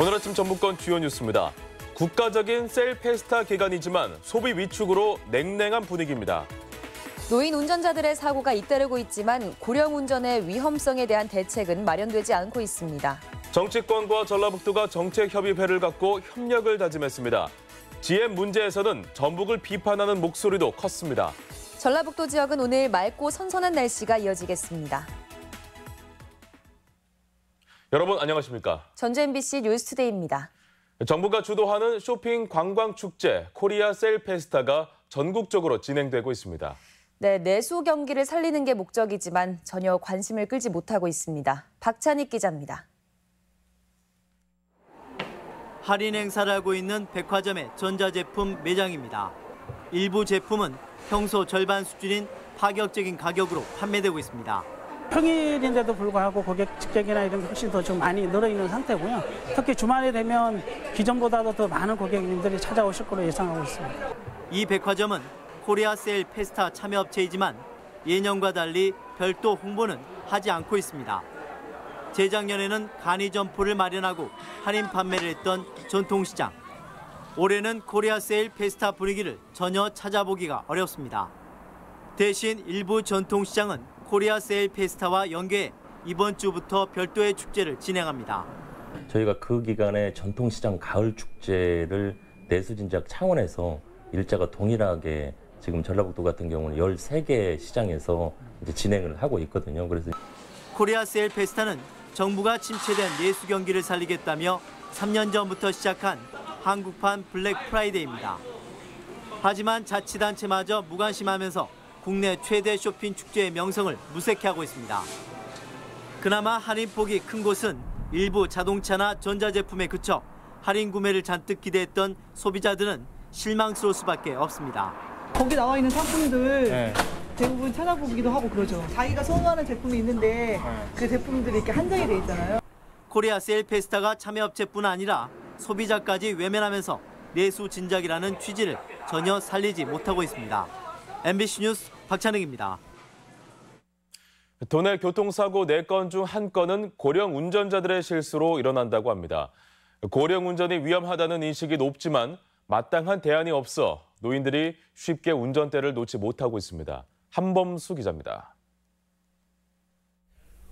오늘 아침 전북권 주요 뉴스입니다. 국가적인 셀 페스타 기간이지만 소비 위축으로 냉랭한 분위기입니다. 노인 운전자들의 사고가 잇따르고 있지만 고령 운전의 위험성에 대한 대책은 마련되지 않고 있습니다. 정치권과 전라북도가 정책협의회를 갖고 협력을 다짐했습니다. GM 문제에서는 전북을 비판하는 목소리도 컸습니다. 전라북도 지역은 오늘 맑고 선선한 날씨가 이어지겠습니다. 여러분 안녕하십니까? 전주 MBC 뉴스투데이입니다. 정부가 주도하는 쇼핑 관광 축제 코리아 셀 페스타가 전국적으로 진행되고 있습니다. 네, 내수 경기를 살리는 게 목적이지만 전혀 관심을 끌지 못하고 있습니다. 박찬익 기자입니다. 할인 행사를 하고 있는 백화점의 전자제품 매장입니다. 일부 제품은 평소 절반 수준인 파격적인 가격으로 판매되고 있습니다. 평일인데도 불구하고 고객 집객이나 이런 게 훨씬 더 좀 많이 늘어있는 상태고요. 특히 주말에 되면 기존보다도 더 많은 고객님들이 찾아오실 걸로 예상하고 있습니다. 이 백화점은 코리아 셀 페스타 참여업체이지만 예년과 달리 별도 홍보는 하지 않고 있습니다. 재작년에는 간이 점포를 마련하고 할인 판매를 했던 전통시장. 올해는 코리아 셀 페스타 분위기를 전혀 찾아보기가 어렵습니다. 대신 일부 전통시장은 코리아 셀 페스타와 연계해 이번 주부터 별도의 축제를 진행합니다. 저희가 그 기간에 전통시장 가을 축제를 내수진작 차원에서 일자가 동일하게 지금 전라북도 같은 경우는 13개 시장에서 이제 진행을 하고 있거든요. 그래서 코리아 셀 페스타는 정부가 침체된 내수 경기를 살리겠다며 3년 전부터 시작한 한국판 블랙 프라이데이입니다. 하지만 자치단체마저 무관심하면서 국내 최대 쇼핑 축제의 명성을 무색해하고 있습니다. 그나마 할인폭이 큰 곳은 일부 자동차나 전자제품에 그쳐 할인 구매를 잔뜩 기대했던 소비자들은 실망스러울 수밖에 없습니다. 거기 나와 있는 상품들 대부분 찾아보기도 하고 그러죠. 자기가 선호하는 제품이 있는데 그 제품들이 이렇게 한정이 돼 있잖아요. 코리아 셀 페스타가 참여업체뿐 아니라 소비자까지 외면하면서 내수 진작이라는 취지를 전혀 살리지 못하고 있습니다. MBC 뉴스 박찬익입니다. 도내 교통사고 4건 중 1건은 고령 운전자들의 실수로 일어난다고 합니다. 고령 운전이 위험하다는 인식이 높지만 마땅한 대안이 없어 노인들이 쉽게 운전대를 놓지 못하고 있습니다. 한범수 기자입니다.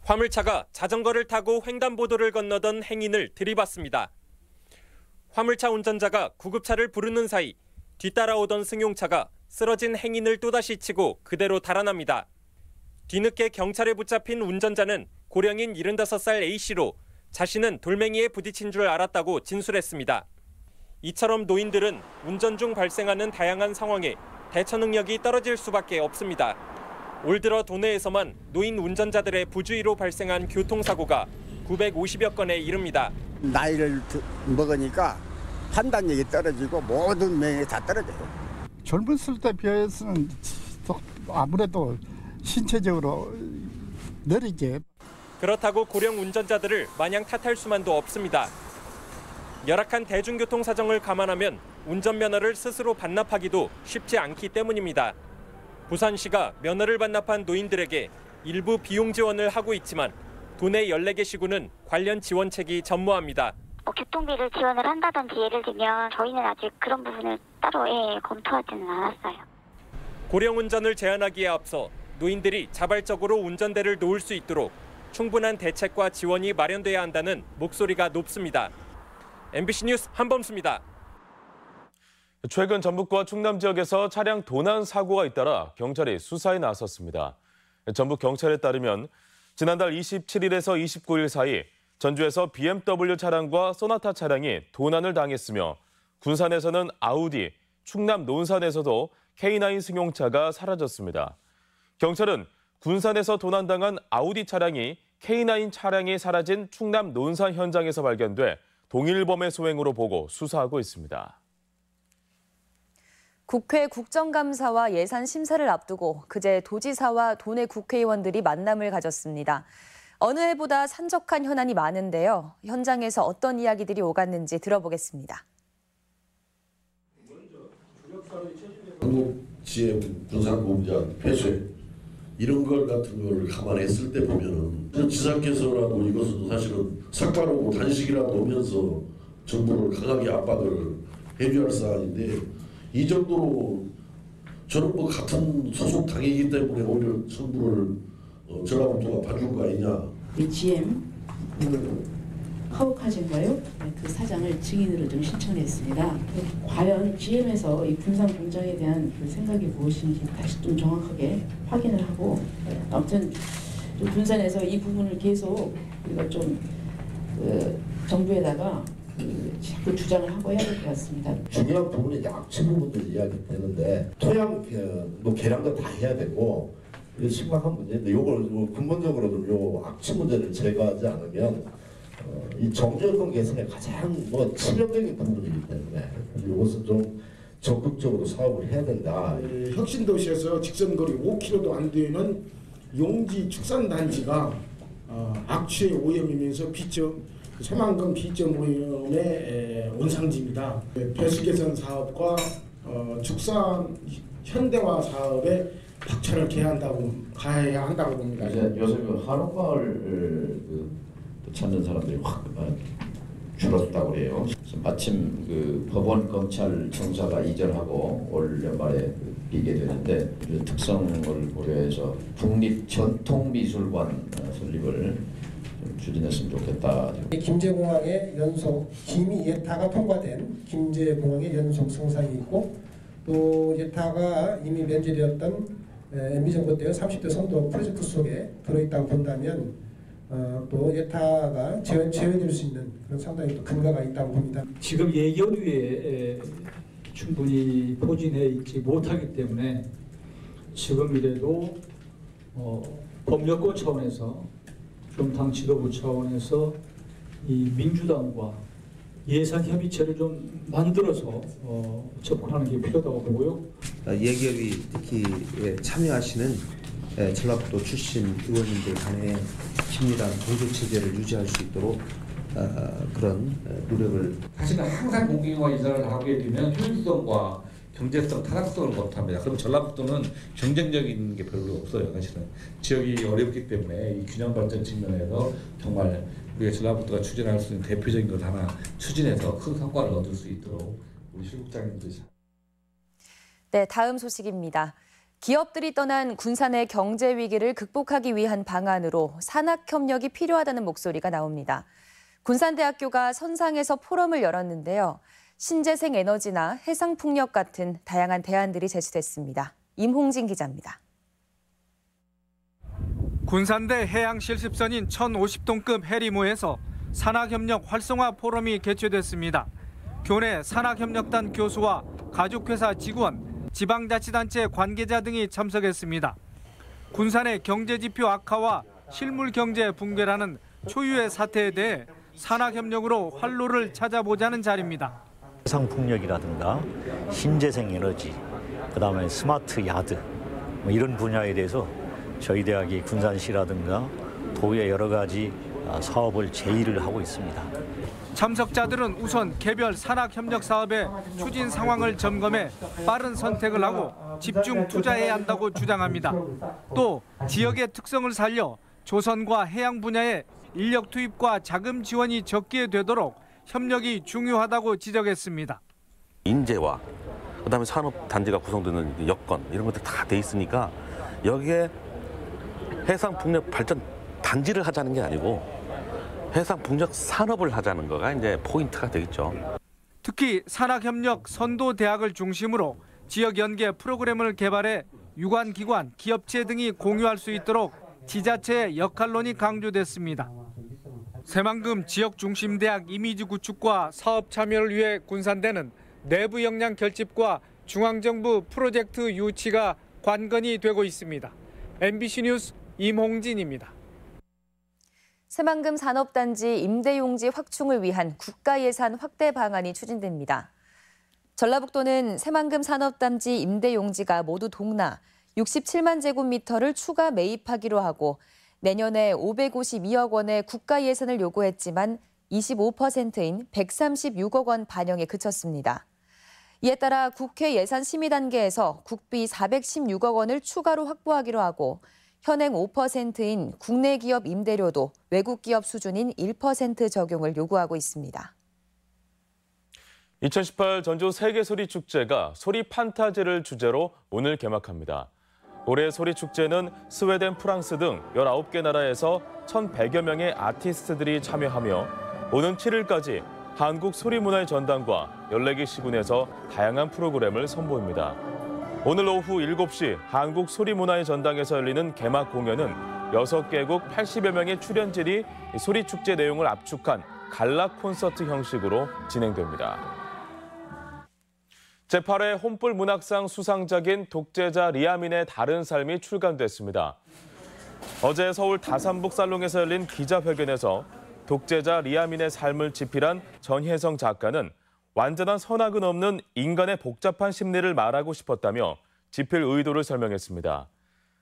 화물차가 자전거를 타고 횡단보도를 건너던 행인을 들이받습니다. 화물차 운전자가 구급차를 부르는 사이 뒤따라오던 승용차가 쓰러진 행인을 또다시 치고 그대로 달아납니다. 뒤늦게 경찰에 붙잡힌 운전자는 고령인 75살 A씨로 자신은 돌멩이에 부딪힌 줄 알았다고 진술했습니다. 이처럼 노인들은 운전 중 발생하는 다양한 상황에 대처 능력이 떨어질 수밖에 없습니다. 올 들어 도내에서만 노인 운전자들의 부주의로 발생한 교통사고가 950여 건에 이릅니다. 나이를 먹으니까 판단력이 떨어지고 모든 면이 다 떨어져요. 젊었을 때 비해서는 아무래도 신체적으로 느리게. 그렇다고 고령 운전자들을 마냥 탓할 수만도 없습니다. 열악한 대중교통 사정을 감안하면 운전면허를 스스로 반납하기도 쉽지 않기 때문입니다. 부산시가 면허를 반납한 노인들에게 일부 비용 지원을 하고 있지만 도내 14개 시군은 관련 지원책이 전무합니다. 교통비를 지원을 한다든지 예를 들면 저희는 아직 그런 부분을 따로 검토하지는 않았어요. 고령 운전을 제한하기에 앞서 노인들이 자발적으로 운전대를 놓을 수 있도록 충분한 대책과 지원이 마련돼야 한다는 목소리가 높습니다. MBC 뉴스 한범수입니다. 최근 전북과 충남 지역에서 차량 도난 사고가 잇따라 경찰이 수사에 나섰습니다. 전북 경찰에 따르면 지난달 27일에서 29일 사이 전주에서 BMW 차량과 소나타 차량이 도난을 당했으며 군산에서는 아우디, 충남 논산에서도 K9 승용차가 사라졌습니다. 경찰은 군산에서 도난당한 아우디 차량이 K9 차량이 사라진 충남 논산 현장에서 발견돼 동일범의 소행으로 보고 수사하고 있습니다. 국회 국정감사와 예산 심사를 앞두고 그제 도지사와 도내 국회의원들이 만남을 가졌습니다. 어느 해보다 산적한 현안이 많은데요. 현장에서 어떤 이야기들이 오갔는지 들어보겠습니다. 한국 GM 군사공장 폐쇄 이런 걸 같은 걸 감안했을 때 보면은 지사께서라도 이것은 사실은 삭발하고 단식이라도 오면서 정부를 강하게 압박을 해줘야 할 사안인데 이 정도로 저는 뭐 같은 소속 당이기 때문에 오히려 정부를 전라북도가 봐준 거 아니냐. 이 GM 카오카젠가요? 그 사장을 증인으로 좀 신청했습니다. 과연 GM에서 이 군산 공장에 대한 그 생각이 무엇인지 다시 좀 정확하게 확인을 하고 아무튼 좀 군산에서 이 부분을 계속 우리가 좀 정부에다가 자꾸 주장을 하고 해야 될 것 같습니다. 중요한 부분이 이제 악취 부분들 이야기되는데 토양 뭐 개량도 다 해야 되고 이게 심각한 문제인데 이걸 뭐 근본적으로도 요 악취 문제를 제거하지 않으면 이 정조여건 개선의 가장 뭐 치명적인 부분이기 때문에 이것은 좀 적극적으로 사업을 해야 된다. 혁신도시에서 직선거리 5km도 안 되는 용지 축산단지가 악취의 오염이면서 새만금 비점 오염의 원상지입니다. 배수 개선 사업과 축산 현대화 사업에 박차를 가해야 한다고 봅니다. 요새 그 한옥마을 찾는 사람들이 확 줄었다고 그래요. 마침 그 법원 검찰 청사가 이전하고 올 연말에 비게 되는데 특성을 고려해서 국립 전통미술관 설립을 좀 추진했으면 좋겠다. 김제공항의 연속 기미 예타가 통과된 김제공항의 연속 성상이 있고 또 예타가 이미 면제되었던 MB 정부 때 30대 선도 프로젝트 속에 들어있다고 본다면 또 예타가 제외될 수 있는 그런 상당히 또 근거가 있다고 봅니다. 지금 예견위에 충분히 포진해 있지 못하기 때문에 지금이라도 법력고 차원에서 좀 당 지도부 차원에서 이 민주당과 예산협의체를 좀 만들어서 접근하는 게 필요하다고 보고요. 예결위 특히 참여하시는 전라북도 출신 의원님들 간에 긴밀한 공조체제를 유지할 수 있도록 그런 노력을. 사실은 항상 공공화 이사를 하게 되면 효율성과 경제성, 타당성을 못합니다. 그럼 전라북도는 경쟁적인 게 별로 없어요. 사실은 지역이 어렵기 때문에 이 균형 발전 측면에서 정말 우리가 전라북도가 추진할 수 있는 대표적인 것 하나 추진해서 큰 성과를 얻을 수 있도록 우리 실국장님들. 네, 다음 소식입니다. 기업들이 떠난 군산의 경제 위기를 극복하기 위한 방안으로 산학협력이 필요하다는 목소리가 나옵니다. 군산대학교가 선상에서 포럼을 열었는데요. 신재생 에너지나 해상풍력 같은 다양한 대안들이 제시됐습니다. 임홍진 기자입니다. 군산대 해양실습선인 1050톤급 해리모에서 산학협력 활성화 포럼이 개최됐습니다. 교내 산학협력단 교수와 가족회사 직원, 지방자치단체 관계자 등이 참석했습니다. 군산의 경제지표 악화와 실물경제 붕괴라는 초유의 사태에 대해 산학협력으로 활로를 찾아보자는 자리입니다. 해상풍력이라든가 신재생 에너지, 그다음에 스마트 야드 뭐 이런 분야에 대해서 저희 대학이 군산시라든가 도의 여러 가지 사업을 제의를 하고 있습니다. 참석자들은 우선 개별 산학협력 사업의 추진 상황을 점검해 빠른 선택을 하고 집중 투자해야 한다고 주장합니다. 또 지역의 특성을 살려 조선과 해양 분야에 인력 투입과 자금 지원이 적게 되도록 협력이 중요하다고 지적했습니다. 인재와 그다음에 산업 단지가 구성되는 여건 이런 것들 다 돼 있으니까 여기에 해상풍력 발전 단지를 하자는 게 아니고 해상풍력 산업을 하자는 거가 이제 포인트가 되겠죠. 특히 산학협력 선도대학을 중심으로 지역 연계 프로그램을 개발해 유관기관, 기업체 등이 공유할 수 있도록 지자체의 역할론이 강조됐습니다. 새만금 지역중심대학 이미지 구축과 사업 참여를 위해 군산대는 내부 역량 결집과 중앙정부 프로젝트 유치가 관건이 되고 있습니다. MBC 뉴스 임홍진입니다. 새만금 산업단지 임대용지 확충을 위한 국가 예산 확대 방안이 추진됩니다. 전라북도는 새만금 산업단지 임대용지가 모두 동나 67만 제곱미터를 추가 매입하기로 하고 내년에 552억 원의 국가 예산을 요구했지만 25%인 136억 원 반영에 그쳤습니다. 이에 따라 국회 예산 심의 단계에서 국비 416억 원을 추가로 확보하기로 하고 현행 5%인 국내 기업 임대료도 외국 기업 수준인 1% 적용을 요구하고 있습니다. 2018 전주 세계소리축제가 소리 판타지를 주제로 오늘 개막합니다. 올해 소리축제는 스웨덴, 프랑스 등 19개 나라에서 1,100여 명의 아티스트들이 참여하며 오는 7일까지 한국 소리문화의 전당과 14개 시군에서 다양한 프로그램을 선보입니다. 오늘 오후 7시 한국 소리문화의 전당에서 열리는 개막 공연은 6개국 80여 명의 출연진이 소리축제 내용을 압축한 갈라 콘서트 형식으로 진행됩니다. 제8회 혼불 문학상 수상작인 독재자 리아민의 다른 삶이 출간됐습니다. 어제 서울 다산북 살롱에서 열린 기자회견에서 독재자 리아민의 삶을 집필한 전혜성 작가는 완전한 선악은 없는 인간의 복잡한 심리를 말하고 싶었다며 집필 의도를 설명했습니다.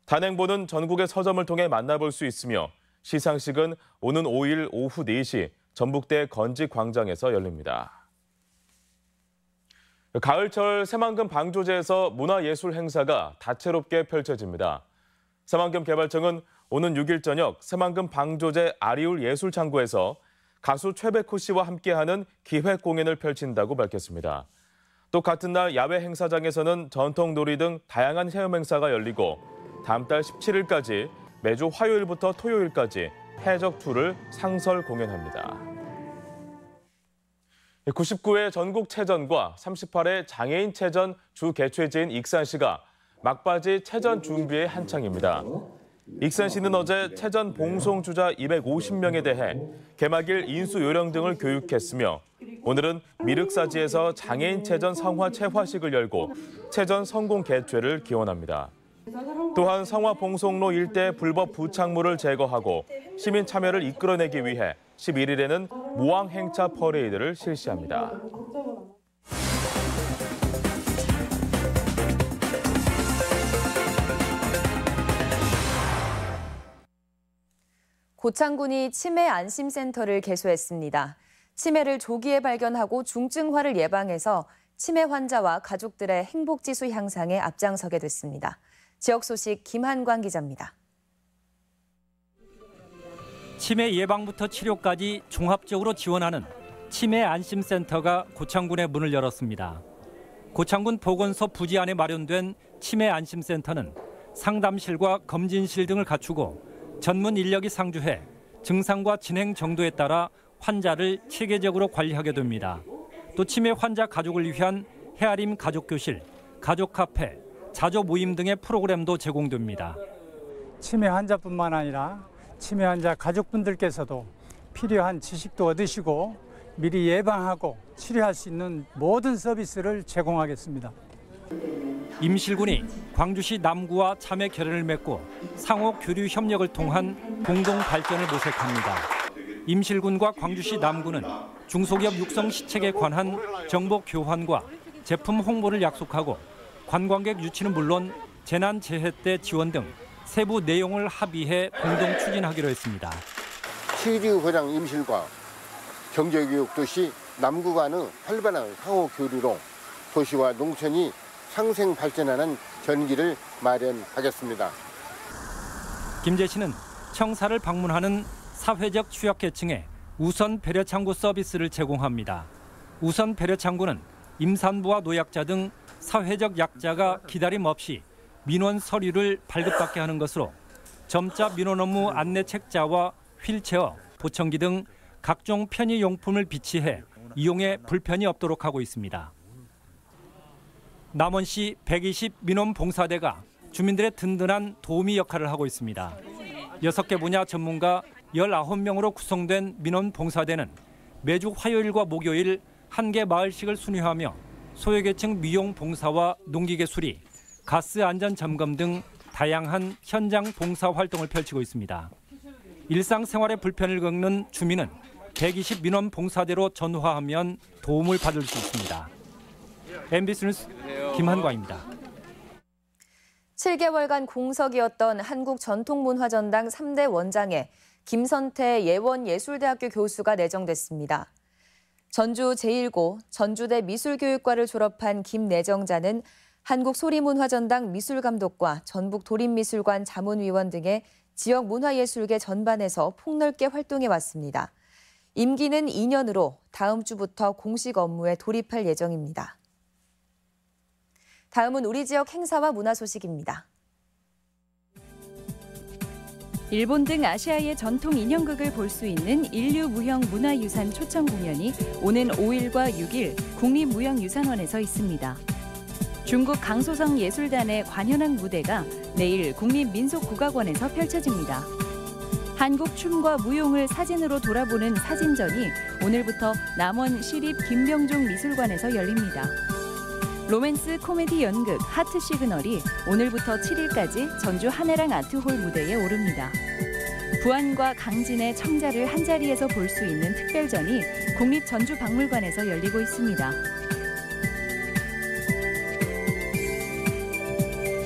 단행본은 전국의 서점을 통해 만나볼 수 있으며 시상식은 오는 5일 오후 4시 전북대 건직광장에서 열립니다. 가을철 새만금 방조제에서 문화예술 행사가 다채롭게 펼쳐집니다. 새만금 개발청은 오는 6일 저녁 새만금 방조제 아리울 예술창고에서 가수 최백호 씨와 함께하는 기획 공연을 펼친다고 밝혔습니다. 또 같은 날 야외 행사장에서는 전통놀이 등 다양한 체험 행사가 열리고 다음 달 17일까지 매주 화요일부터 토요일까지 해적2를 상설 공연합니다. 99회 전국체전과 38회 장애인체전 주 개최지인 익산시가 막바지 체전 준비에 한창입니다. 익산시는 어제 체전 봉송주자 250명에 대해 개막일 인수 요령 등을 교육했으며 오늘은 미륵사지에서 장애인체전 성화 채화식을 열고 체전 성공 개최를 기원합니다. 또한 성화 봉송로 일대 불법 부착물을 제거하고 시민 참여를 이끌어내기 위해 11일에는 무왕 행차 퍼레이드를 실시합니다. 고창군이 치매 안심센터를 개소했습니다. 치매를 조기에 발견하고 중증화를 예방해서 치매 환자와 가족들의 행복지수 향상에 앞장서게 됐습니다. 지역 소식 김한광 기자입니다. 치매 예방부터 치료까지 종합적으로 지원하는 치매 안심센터가 고창군에 문을 열었습니다. 고창군 보건소 부지 안에 마련된 치매 안심센터는 상담실과 검진실 등을 갖추고 전문 인력이 상주해 증상과 진행 정도에 따라 환자를 체계적으로 관리하게 됩니다. 또 치매 환자 가족을 위한 헤아림 가족교실, 가족 카페, 자조 모임 등의 프로그램도 제공됩니다. 치매 환자뿐만 아니라 치매 환자 가족분들께서도 필요한 지식도 얻으시고 미리 예방하고 치료할 수 있는 모든 서비스를 제공하겠습니다. 임실군이 광주시 남구와 자매 결연을 맺고 상호 교류 협력을 통한 공동 발전을 모색합니다. 임실군과 광주시 남구는 중소기업 육성 시책에 관한 정보 교환과 제품 홍보를 약속하고 관광객 유치는 물론 재난재해 때 지원 등 세부 내용을 합의해 공동 추진하기로 했습니다. 시리우회장 임실과 경제교육 도시 남구 간의 활발한 상호 교류로 도시와 농촌이 상생 발전하는 전기를 마련하겠습니다. 김재 씨는 청사를 방문하는 사회적 취약계층에 우선 배려창구 서비스를 제공합니다. 우선 배려창구는 임산부와 노약자 등 사회적 약자가 기다림 없이 민원 서류를 발급받게 하는 것으로 점자 민원 업무 안내 책자와 휠체어, 보청기 등 각종 편의용품을 비치해 이용에 불편이 없도록 하고 있습니다. 남원시 120 민원봉사대가 주민들의 든든한 도우미 역할을 하고 있습니다. 6개 분야 전문가 19명으로 구성된 민원봉사대는 매주 화요일과 목요일 1개 마을씩을 순회하며 소외계층 미용 봉사와 농기계 수리, 가스 안전 점검 등 다양한 현장 봉사 활동을 펼치고 있습니다. 일상생활에 불편을 겪는 주민은 120 민원봉사대로 전화하면 도움을 받을 수 있습니다. MBC 뉴스 김한광입니다. 7개월간 공석이었던 한국전통문화전당 3대 원장에 김선태 예원예술대학교 교수가 내정됐습니다. 전주 제1고 전주대 미술교육과를 졸업한 김 내정자는 한국소리문화전당 미술감독과 전북도립미술관 자문위원 등의 지역 문화예술계 전반에서 폭넓게 활동해 왔습니다. 임기는 2년으로 다음 주부터 공식 업무에 돌입할 예정입니다. 다음은 우리 지역 행사와 문화 소식입니다. 일본 등 아시아의 전통 인형극을 볼 수 있는 인류무형 문화유산 초청 공연이 오는 5일과 6일 국립무형유산원에서 있습니다. 중국 강소성 예술단의 관현악 무대가 내일 국립민속국악원에서 펼쳐집니다. 한국 춤과 무용을 사진으로 돌아보는 사진전이 오늘부터 남원 시립 김병종 미술관에서 열립니다. 로맨스 코미디 연극 하트 시그널이 오늘부터 7일까지 전주 한해랑 아트홀 무대에 오릅니다. 부안과 강진의 청자를 한자리에서 볼 수 있는 특별전이 국립전주박물관에서 열리고 있습니다.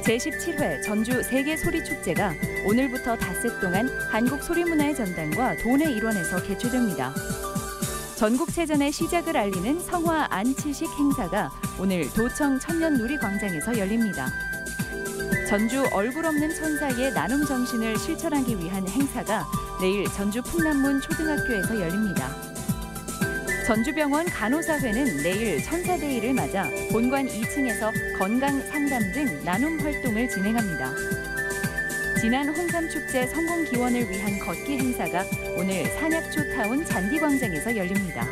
제17회 전주 세계소리축제가 오늘부터 닷새 동안 한국소리문화의 전당과 도내 일원에서 개최됩니다. 전국체전의 시작을 알리는 성화 안치식 행사가 오늘 도청 천년누리광장에서 열립니다. 전주 얼굴 없는 천사의 나눔 정신을 실천하기 위한 행사가 내일 전주 풍남문 초등학교에서 열립니다. 전주병원 간호사회는 내일 천사데이를 맞아 본관 2층에서 건강 상담 등 나눔 활동을 진행합니다. 지난 홍삼축제 성공 기원을 위한 걷기 행사가 오늘 산약초타운 잔디광장에서 열립니다.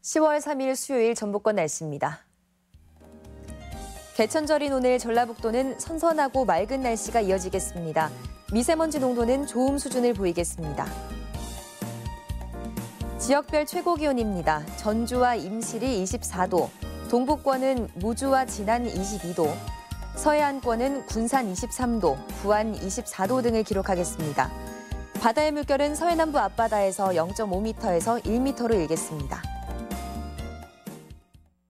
(10월 3일) 수요일 전북권 날씨입니다. 개천절인 오늘 전라북도는 선선하고 맑은 날씨가 이어지겠습니다. 미세먼지 농도는 좋음 수준을 보이겠습니다. 지역별 최고 기온입니다. 전주와 임실이 24도, 동북권은 무주와 진안 22도, 서해안권은 군산 23도, 부안 24도 등을 기록하겠습니다. 바다의 물결은 서해남부 앞바다에서 0.5m에서 1m로 일겠습니다.